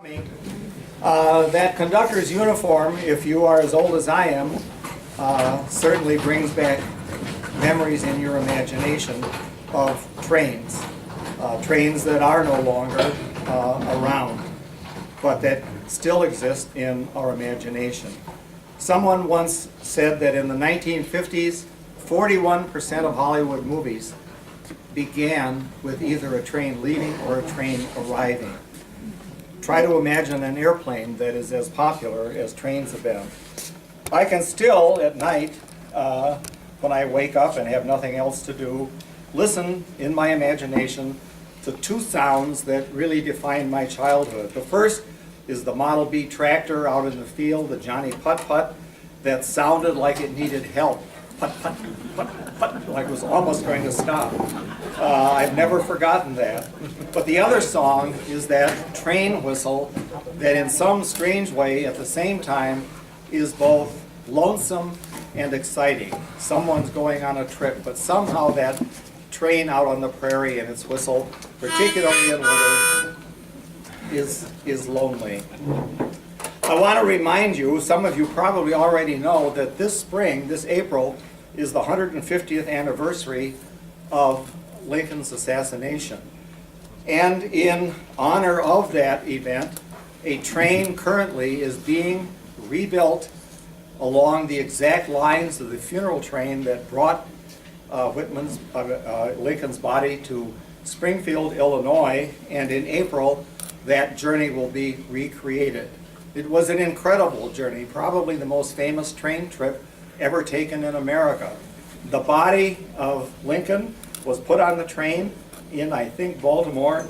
That conductor's uniform, if you are as old as I am, certainly brings back memories in your imagination of trains. Trains that are no longer around, but that still exist in our imagination. Someone once said that in the 1950s, 41% of Hollywood movies began with either a train leaving or a train arriving. Try to imagine an airplane that is as popular as trains have been. I can still, at night, when I wake up and have nothing else to do, listen in my imagination to two sounds that really define my childhood. The first is the Model B tractor out in the field, the Johnny Putt-Putt, that sounded like it needed help. Putt-Putt, putt-putt, like it was almost going to stop. I've never forgotten that. But the other song is that train whistle that in some strange way at the same time is both lonesome and exciting. Someone's going on a trip, but somehow that train out on the prairie and its whistle, particularly in winter, is lonely. I want to remind you, some of you probably already know, that this spring, this April, is the 150th anniversary of Lincoln's assassination. And in honor of that event, a train currently is being rebuilt along the exact lines of the funeral train that brought Lincoln's body to Springfield, Illinois, and in April that journey will be recreated. It was an incredible journey, probably the most famous train trip ever taken in America. The body of Lincoln was put on the train in, I think, Baltimore,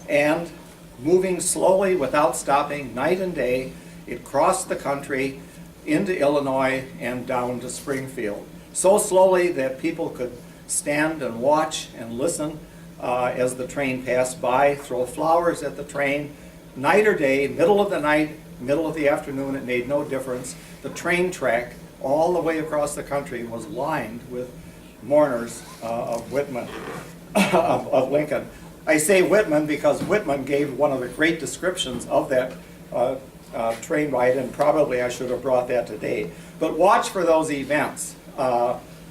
and moving slowly without stopping night and day, it crossed the country into Illinois and down to Springfield. So slowly that people could stand and watch and listen as the train passed by, throw flowers at the train, night or day, middle of the night, middle of the afternoon, it made no difference. The train track all the way across the country was lined with mourners of Whitman, of Lincoln. I say Whitman because Whitman gave one of the great descriptions of that train ride, and probably I should have brought that today. But watch for those events.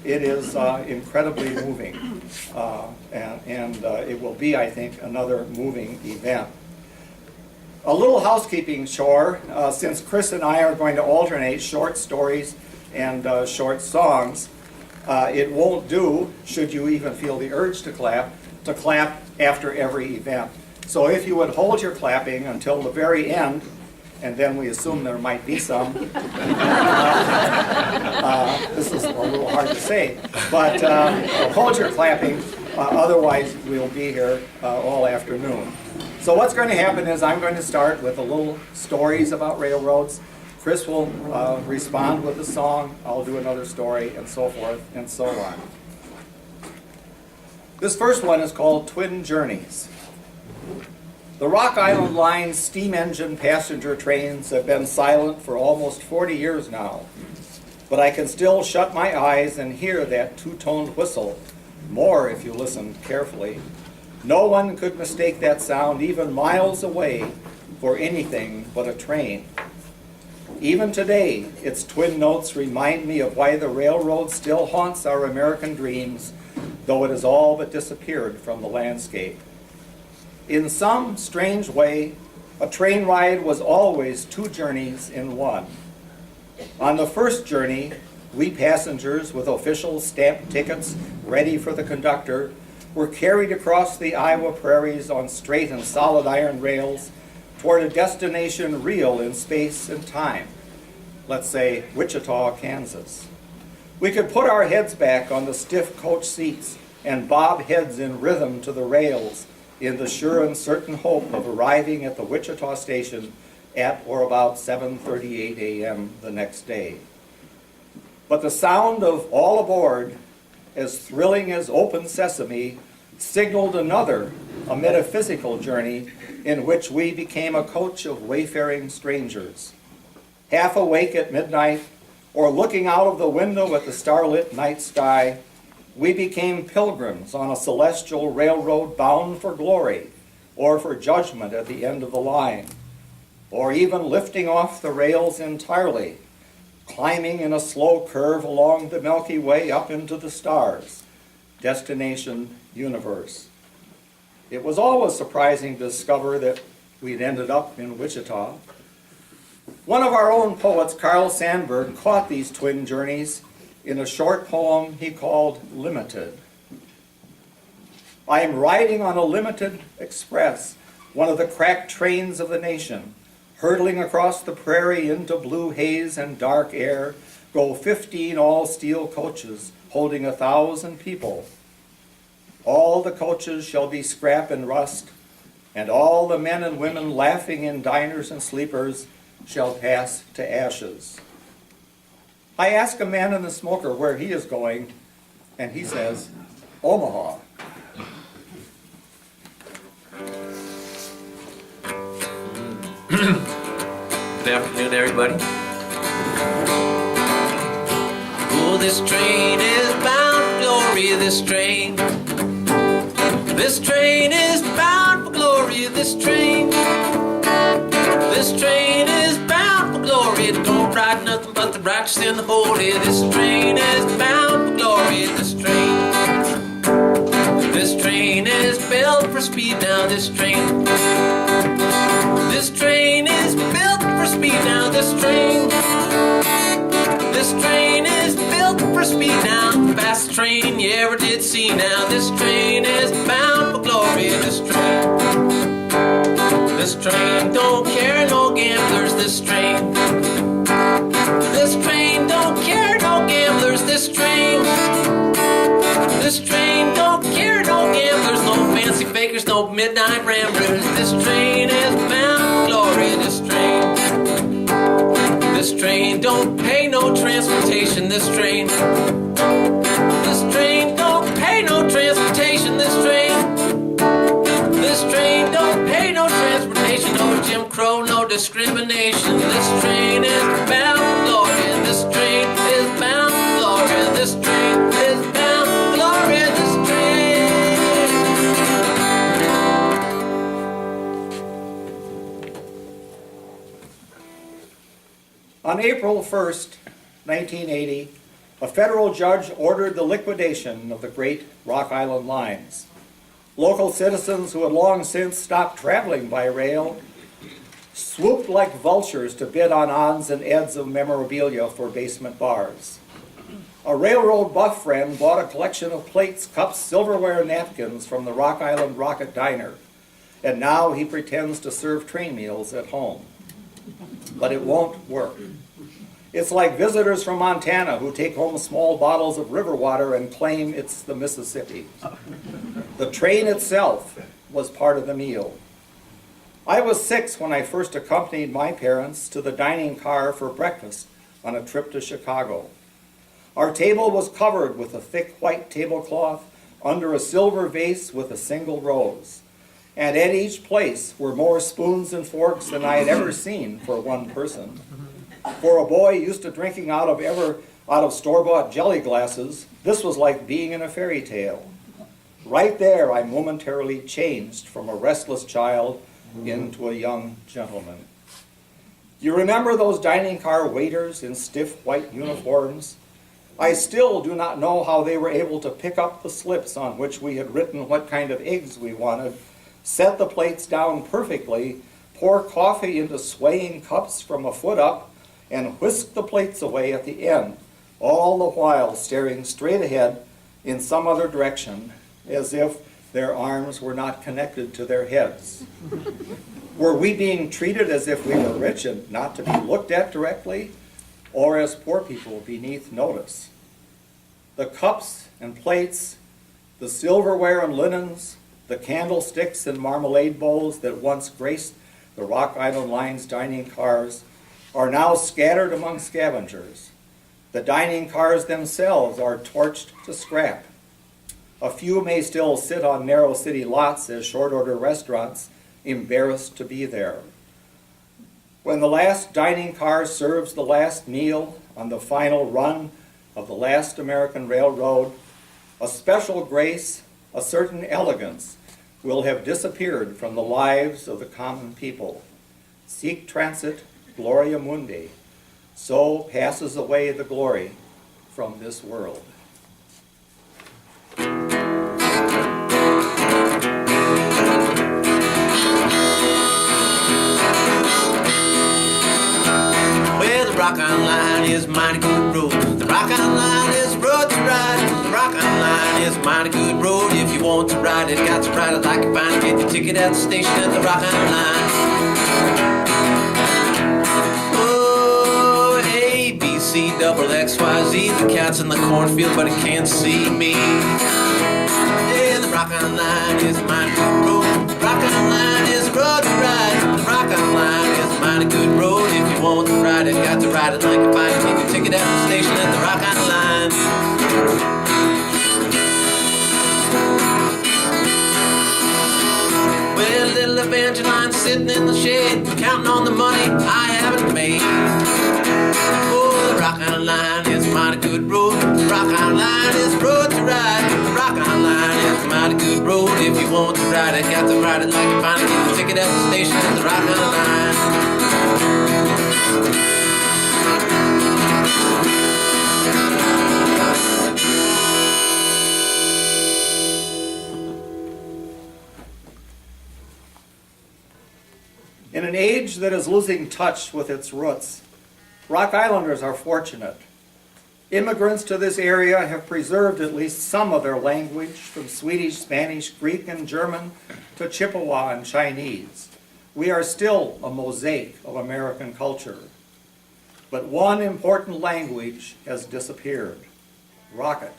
It is incredibly moving, and it will be, I think, another moving event. A little housekeeping chore, since Chris and I are going to alternate short stories and short songs. It won't do, should you even feel the urge to clap after every event. So if you would hold your clapping until the very end, and then we assume there might be some. This is a little hard to say, but hold your clapping, otherwise we'll be here all afternoon. So what's going to happen is I'm going to start with a little stories about railroads. Chris will respond with a song, I'll do another story, and so forth and so on. This first one is called Twin Journeys. The Rock Island Line's steam engine passenger trains have been silent for almost 40 years now, but I can still shut my eyes and hear that two-toned whistle, more if you listen carefully. No one could mistake that sound even miles away for anything but a train. Even today, its twin notes remind me of why the railroad still haunts our American dreams, though it has all but disappeared from the landscape. In some strange way, a train ride was always two journeys in one. On the first journey, we passengers with official stamped tickets ready for the conductor were carried across the Iowa prairies on straight and solid iron rails toward a destination real in space and time, let's say Wichita, Kansas. We could put our heads back on the stiff coach seats and bob heads in rhythm to the rails in the sure and certain hope of arriving at the Wichita station at or about 7:38 a.m. the next day. But the sound of all aboard, as thrilling as open sesame, signaled another, a metaphysical journey in which we became a coach of wayfaring strangers. Half awake at midnight, or looking out of the window at the starlit night sky, we became pilgrims on a celestial railroad bound for glory or for judgment at the end of the line. or even lifting off the rails entirely, climbing in a slow curve along the Milky Way up into the stars, destination universe. It was always surprising to discover that we'd ended up in Wichita. One of our own poets, Carl Sandburg, caught these twin journeys in a short poem he called Limited. I am riding on a limited express, one of the cracked trains of the nation. Hurtling across the prairie into blue haze and dark air go 15 all-steel coaches holding 1,000 people. All the coaches shall be scrap and rust, and all the men and women laughing in diners and sleepers shall pass to ashes. I ask a man in the smoker where he is going, and he says, Omaha. Good afternoon, everybody. Oh, this train is bound for glory, this train. This train is bound for glory, this train. This train is bound for glory, it don't ride nothing but the righteous and the holy. This train is bound for glory, this train. This train is built for speed now, this train. This train is built for speed now, this train. This train is built for speed now, fastest train you ever did see now. This train is bound for glory, this train. This train don't care no gamblers, this train. This train don't care no gamblers, this train. This train don't care no gamblers, no fancy fakers, no midnight ramblers. This train is bound for glory, this train. This train don't pay no transportation, this train. This train don't pay no transportation, this train. This train don't pay no transportation, no Jim Crow, no discrimination. This train is bound for glory, this train is bound for glory. This train is bound for glory, this train. On April 1st, 1980, a federal judge ordered the liquidation of the great Rock Island lines. Local citizens who had long since stopped traveling by rail swooped like vultures to bid on odds and ends of memorabilia for basement bars. A railroad buff friend bought a collection of plates, cups, silverware, and napkins from the Rock Island Rocket Diner, and now he pretends to serve train meals at home. But it won't work. It's like visitors from Montana who take home small bottles of river water and claim it's the Mississippi. The train itself was part of the meal. I was 6 when I first accompanied my parents to the dining car for breakfast on a trip to Chicago. Our table was covered with a thick white tablecloth under a silver vase with a single rose. And at each place were more spoons and forks than I had ever seen for one person. For a boy used to drinking out of store-bought jelly glasses, this was like being in a fairy tale. Right there, I momentarily changed from a restless child into a young gentleman. You remember those dining car waiters in stiff white uniforms? I still do not know how they were able to pick up the slips on which we had written what kind of eggs we wanted, set the plates down perfectly, pour coffee into swaying cups from a foot up, and whisk the plates away at the end, all the while staring straight ahead in some other direction, as if their arms were not connected to their heads. Were we being treated as if we were rich and not to be looked at directly, or as poor people beneath notice? The cups and plates, the silverware and linens, the candlesticks and marmalade bowls that once graced the Rock Island Line's dining cars are now scattered among scavengers. The dining cars themselves are torched to scrap. A few may still sit on narrow city lots as short-order restaurants, embarrassed to be there. When the last dining car serves the last meal on the final run of the last American railroad, a special grace, a certain elegance will have disappeared from the lives of the common people. Sic transit gloria mundi. So passes away the glory from this world. Well, the Rock Island Line is mighty good road. The Rock Island Line is a road to ride. The Rock Island Line is a mighty good road. If you want to ride it, got to ride it like you find it. Get your ticket at the station at the Rock Island Line. Oh, A, B, C, double X, Y, Z. The cat's in the cornfield, but it can't see me. Yeah, the Rock Island Line is a mighty good road. The Rock Island Line is a road to ride. The Rock Island Line is a mighty good road. If you want to ride it, got to ride it like you find it. Get your ticket at the station at the Rock Island Line. Well, little Evangeline sitting in the shade, counting on the money I haven't made. Oh, the Rock Island Line is a mighty good road. The Rock Island Line is a road to ride. The Rock Island Line is a mighty good road. If you want to ride it, got to ride it like you find it. Get your ticket at the station at the Rock Island Line. In an age that is losing touch with its roots, Rock Islanders are fortunate. Immigrants to this area have preserved at least some of their language, from Swedish, Spanish, Greek, and German to Chippewa and Chinese. We are still a mosaic of American culture. But one important language has disappeared: Rocket,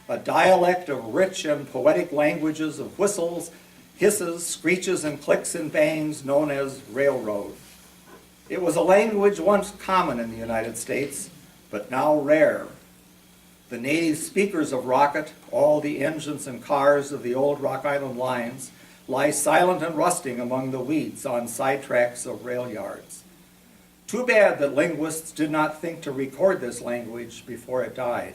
a dialect of rich and poetic languages of whistles, hisses, screeches, and clicks and bangs known as railroad. It was a language once common in the United States, but now rare. The native speakers of Rocket, all the engines and cars of the old Rock Island lines, lie silent and rusting among the weeds on side tracks of rail yards. Too bad that linguists did not think to record this language before it died.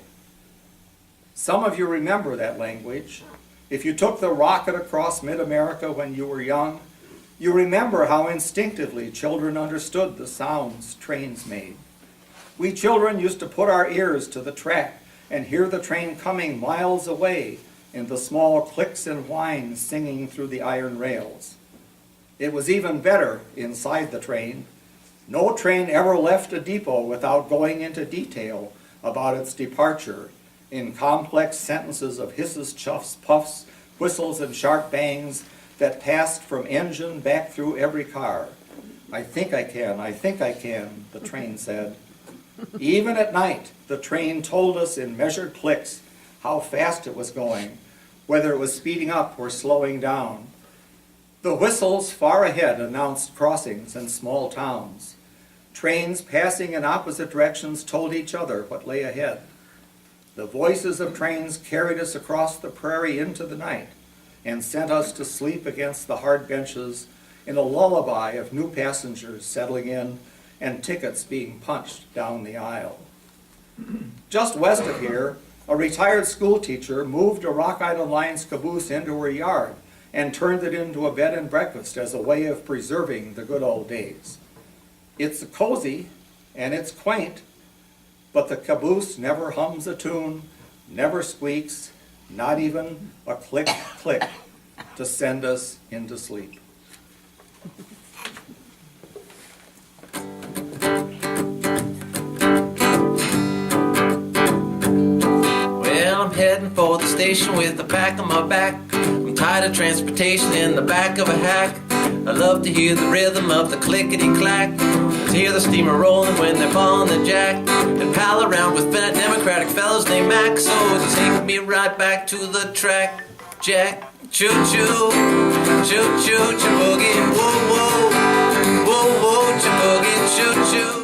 Some of you remember that language. If you took the rocket across mid-America when you were young, you remember how instinctively children understood the sounds trains made. We children used to put our ears to the track and hear the train coming miles away in the small clicks and whines singing through the iron rails. It was even better inside the train. No train ever left a depot without going into detail about its departure in complex sentences of hisses, chuffs, puffs, whistles, and sharp bangs that passed from engine back through every car. I think I can, the train said. Even at night, the train told us in measured clicks how fast it was going, whether it was speeding up or slowing down. The whistles far ahead announced crossings and small towns. Trains passing in opposite directions told each other what lay ahead. The voices of trains carried us across the prairie into the night and sent us to sleep against the hard benches in a lullaby of new passengers settling in and tickets being punched down the aisle. Just west of here, a retired school teacher moved a Rock Island Line's caboose into her yard and turned it into a bed and breakfast as a way of preserving the good old days. It's cozy and it's quaint, but the caboose never hums a tune, never squeaks, not even a click, click to send us into sleep. Well, I'm heading for the station with the pack on my back. I'm tired of transportation in the back of a hack. I love to hear the rhythm of the clickety-clack, to hear the steamer rolling when they're pulling the jack, and pal around with fat Democratic fellows named Mac. So take me right back to the track, Jack. Choo-choo, choo-choo, cha-boogie, whoa-whoa, whoa-whoa, cha-boogie, choo-choo.